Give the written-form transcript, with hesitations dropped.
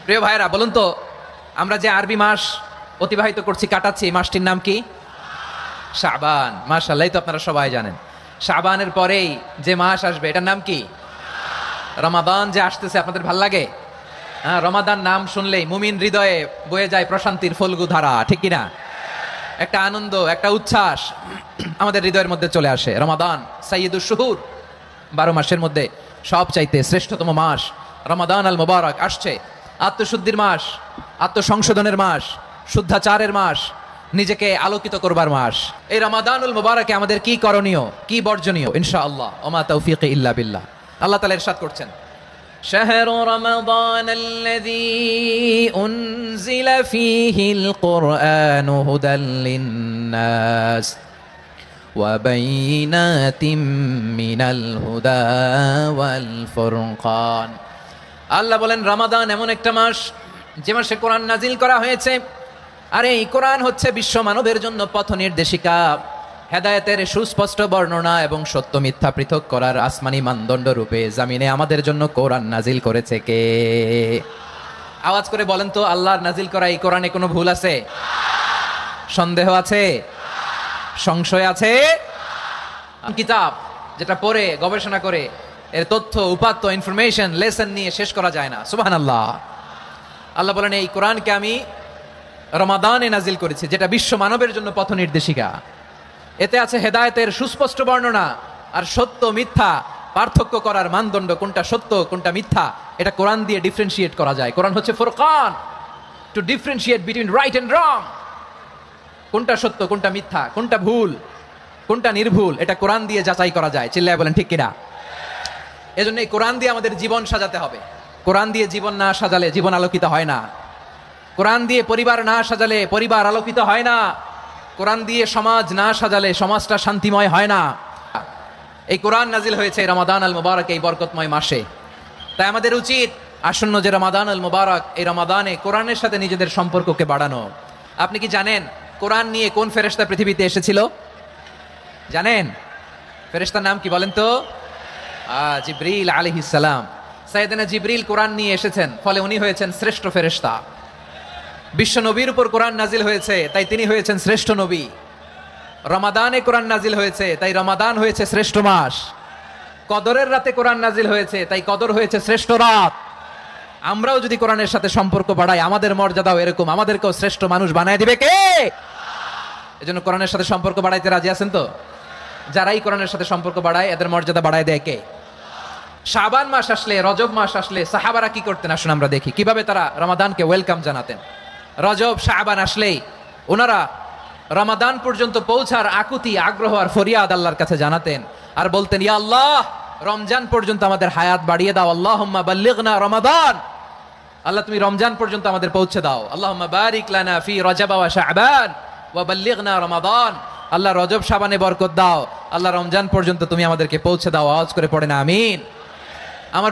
প্রিয় ভাইরা, বলুন তো, আমরা যে আরবি মাস অতিবাহিত করছি, কাটাচ্ছি, এই মাসটির নাম কি? শাবান। মাশাআল্লাহ, তো আপনারা সবাই জানেন। শাবানের পরেই যে মাস আসবে এটার নাম কি? রমাদান। যে আসতেছে, আপনাদের ভাল লাগে? হ্যাঁ, রমাদান নাম শুনলেই মুমিন হৃদয়ে বয়ে যায় প্রশান্তির ফল্গু ধারা, ঠিক কিনা? একটা আনন্দ, একটা উচ্ছ্বাস আমাদের হৃদয়ের মধ্যে চলে আসে। রমাদান সাইয়্যিদুশ শুহুর, 12 মাসের মধ্যে সব চাইতে শ্রেষ্ঠতম মাস রমাদান আল মুবারক আসছে। আত্মশুদ্ধির মাস, আত্মসংশোধনের মাস, শুদ্ধাচারের মাস, নিজেকে আলোকিত করবার মাস। এই রমাদানুল মুবারকে আমাদের কি করণীয়, কি বর্জনীয়? ইনশাআল্লাহ, ওমা তাওফীকি ইল্লা বিল্লাহ। আল্লাহ তাআলা ইরশাদ করছেন, شهر رمضان الذي أنزل فيه القرآن هدى للناس وبينات من الهدى والفرقان। আল্লাহ বলেন, রমাদান এমন একটা মাস যে মাসে কোরআন নাজিল করা হয়েছে। আর এই কোরআন হচ্ছে বিশ্ব মানবের জন্য পথ নির্দেশিকা, হেদায়েতের সুস্পষ্ট বর্ণনা এবং সত্য মিথ্যা পৃথক করার আসমানি মানদণ্ড রূপে জামিনে আমাদের জন্য কোরআন নাজিল করেছে কে? আওয়াজ করে বলেন তো, আল্লাহর নাজিল করা এই কোরআনে কোনো ভুল আছে? সন্দেহ আছে? সংশয় আছে? কিতাব যেটা পড়ে গবেষণা করে এর তথ্য, উপাত্ত, ইনফরমেশন, লেসন নিয়ে শেষ করা যায় না। সুবহানাল্লাহ। আল্লাহ বলেন, এই কোরআনকে আমি রমাদানে নাজিল করেছি, যেটা বিশ্ব মানবের জন্য পথ নির্দেশিকা। এতে আছে হেদায়েতের সুস্পষ্ট বর্ণনা, আর সত্য মিথ্যা পার্থক্য করার মানদণ্ড, কোনটা সত্য কোনটা মিথ্যা, এটা কোরআন দিয়ে ডিফারেন্সিয়েট করা যায়। কোরআন হচ্ছে ফুরকান, to differentiate between right and wrong. কোনটা সত্য, কোনটা মিথ্যা, কোনটা ভুল, কোনটা নির্ভুল, এটা কোরআন দিয়ে যাচাই করা যায়। চিল্লায় বলেন ঠিক কিনা? এজন্য এই কোরআন দিয়ে আমাদের জীবন সাজাতে হবে। কোরআন দিয়ে জীবন না সাজালে জীবন আলোকিত হয় না। কোরআন দিয়ে পরিবার না সাজালে পরিবার আলোকিত হয় না। কোরআন দিয়ে সমাজ না সাজালে সমাজটা শান্তিময় হয় না। এই কোরআন নাজিল হয়েছে রমাদান আল মুবারক, এই বরকতময় মাসে। তাই আমাদের উচিত আসন্ন যে রমাদান আল মুবারক, এই রমাদানে কোরআনের সাথে নিজেদের সম্পর্ককে বাড়ানো। আপনি কি জানেন কোরআন নিয়ে কোন ফেরেশতা পৃথিবীতে এসেছিল? জানেন ফেরেশতার নাম কি বলেন তো? জিবরিল আলাইহিস সালাম। সাইয়েদনা জিবরিল কোরআন নিয়ে এসেছেন, ফলে উনি হয়েছেন শ্রেষ্ঠ ফেরেশতা। বিশ্ব নবীর উপর কোরআন নাজিল হয়েছে, তাই তিনি হয়েছেন শ্রেষ্ঠ নবী। রমাদানে কোরআন নাজিল হয়েছে, তাই রমাদান হয়েছে শ্রেষ্ঠ মাস। কদরের রাতে কোরআন নাজিল হয়েছে, তাই কদর হয়েছে শ্রেষ্ঠ রাত। আমরাও যদি কোরআনের সাথে সম্পর্ক বাড়াই, আমাদের মর্যাদাও এরকম, আমাদেরকেও শ্রেষ্ঠ মানুষ বানায় দিবে কে? এজন্য কোরআনের সাথে সম্পর্ক বাড়াইতে রাজি আছেন তো? যারাই কোরআনের সাথে সম্পর্ক বাড়ায়, এদের মর্যাদা বাড়ায় দেয় কে? শাবান মাস আসলে, রজব মাস আসলে সাহাবারা কি করতেন? আসুন আমরা দেখি কিভাবে তারা রমাদানকে ওয়েলকাম জানাতেন। রজব শাবান আসলেই ওনারা রমাদান পর্যন্ত পৌঁছার আকুতি, আগ্রহ আর ফরিয়াদ আল্লাহর কাছে জানাতেন, আর বলতেন, ইয়া আল্লাহ, রমজান পর্যন্ত আমাদের হায়াত বাড়িয়ে দাও। আল্লাহুম্মা বাল্লিগনা রমাদান। আল্লাহ, তুমি রমজান পর্যন্ত আমাদের পৌঁছে দাও। আল্লাহুম্মা বারিক লানা ফি রজব ওয়া শাবান ওয়া বাল্লিগনা রমাদান। আল্লাহ, রজব শাবানে বরকত দাও। আল্লাহ, রমজান পর্যন্ত তুমি আমাদেরকে পৌঁছে দাও। আওয়াজ করে পড়েন আমিন।